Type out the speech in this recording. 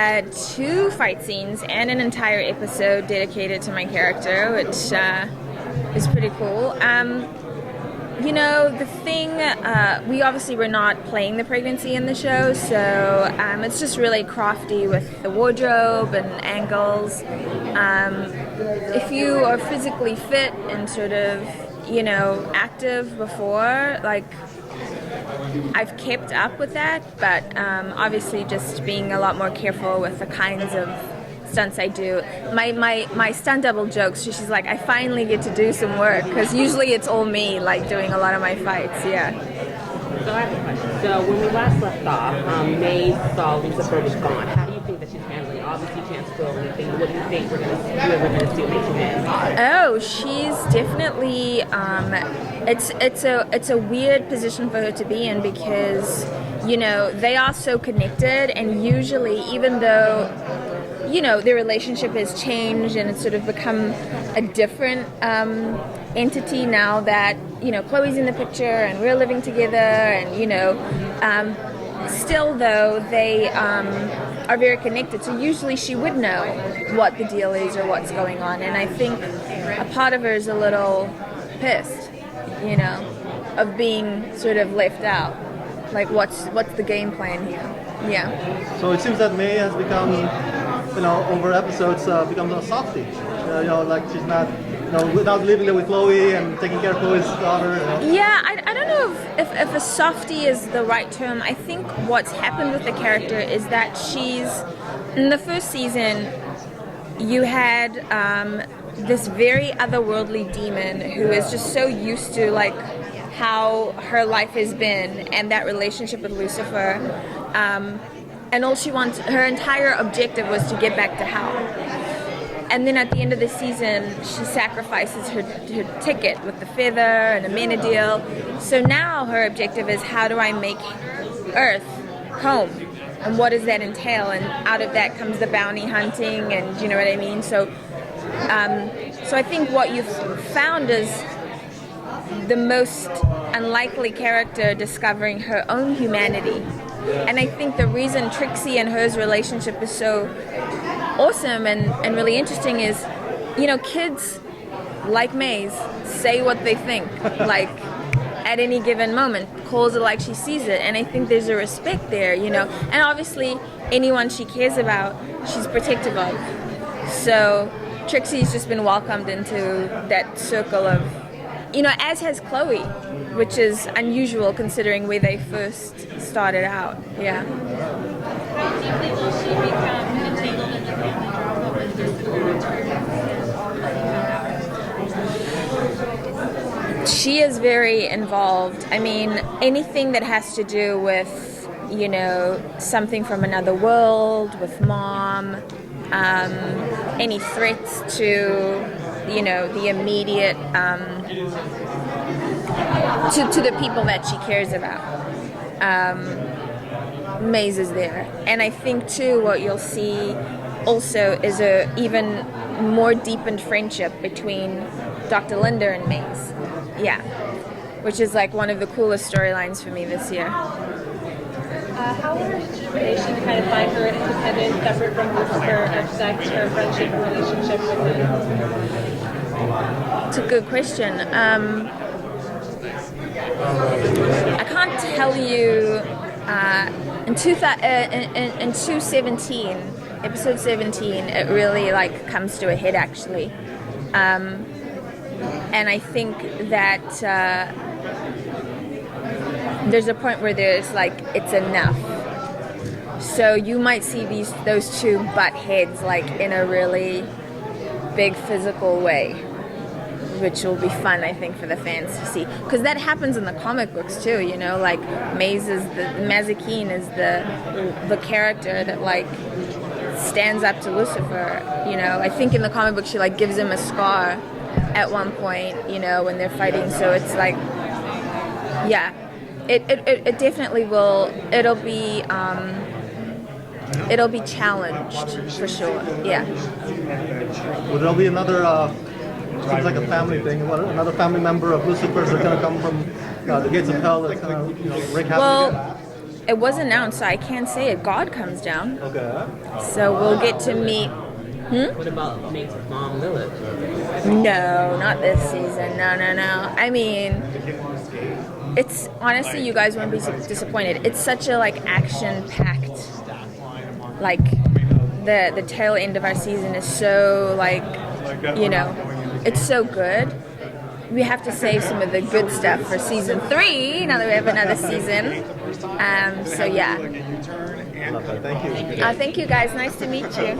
had 2 fight scenes and an entire episode dedicated to my character, which is pretty cool. You know, the thing, we obviously were not playing the pregnancy in the show, so it's just really crafty with the wardrobe and angles. If you are physically fit and sort of, you know, active before, like, I've kept up with that, but obviously just being a lot more careful with the kinds of stunts I do. My stunt double jokes, she's like, I finally get to do some work, because usually it's all me, like, doing a lot of my fights, yeah. So I have a question. So when we last left off, May saw Lucifer was gone. How do you think that she's handling? Obviously, you can't spoil anything. What do you think we're going to see when she ends? Oh, she's definitely. It's a weird position for her to be in, because, you know, they are so connected, and usually, even though, you know, their relationship has changed and it's sort of become a different entity now that, you know, Chloe's in the picture and we're living together, and, you know, still though they are very connected, so usually she would know what the deal is or what's going on, and I think a part of her is a little pissed, you know, of being sort of left out, like what's the game plan here. Yeah. So it seems that May has become, you know, over episodes, becomes a softie. You know, like she's not, you know, without living there with Chloe and taking care of Chloe's daughter. You know. Yeah, I don't know if a softie is the right term. I think what's happened with the character is that she's, in the first season, you had this very otherworldly demon who is just so used to, like, how her life has been and that relationship with Lucifer. And all she wants, her entire objective was to get back to hell. And then at the end of the season, she sacrifices her ticket with the feather and a Menadil. So now her objective is, how do I make Earth home? And what does that entail? And out of that comes the bounty hunting, and you know what I mean? So I think what you've found is the most unlikely character discovering her own humanity. And I think the reason Trixie and her's relationship is so awesome and really interesting is, you know, kids like May's say what they think, like, at any given moment, calls it like she sees it, and I think there's a respect there, you know, and obviously anyone she cares about, she's protective of. So Trixie's just been welcomed into that circle of, you know, as has Chloe, which is unusual considering where they first started out. Yeah. How deeply will she become entangled in the family drama when Lucifer returns? She is very involved. I mean, anything that has to do with, you know, something from another world, with Mom, any threats to, you know, the immediate, to the people that she cares about. Maze is there. And I think, too, what you'll see also is a even more deepened friendship between Dr. Linda and Maze. Yeah. Which is, like, one of the coolest storylines for me this year. How was she to kind of find her independent, separate from Lucifer, affect her friendship and relationship with him? It's a good question. I can't tell you. In 2017, episode 17, it really, like, comes to a head, actually. And I think that there's a point where there's, like, it's enough. So you might see those two butt heads, like, in a really big physical way, which will be fun, I think, for the fans to see. Because that happens in the comic books, too, you know? Like, Mazikeen is the character that, like, stands up to Lucifer, you know? I think in the comic book she, like, gives him a scar at one point, you know, when they're fighting. So it's like, yeah. It definitely will, it'll be challenged, for sure, yeah. Will there be another... seems like a family thing. Another family member of Lucifer's are going to come from the gates of hell that's going to, you know, wreak havoc. Well, it was announced, so I can't say it. God comes down, Okay. so we'll get to meet. What about Nate's mom, Lilith? No, not this season. No. I mean, it's honestly, you guys won't be disappointed. It's such a like action-packed, like the tail end of our season is so like, it's so good. We have to save some of the good stuff for season 3 now that we have another season. So yeah. Love that. Thank you. Thank you guys. Nice to meet you.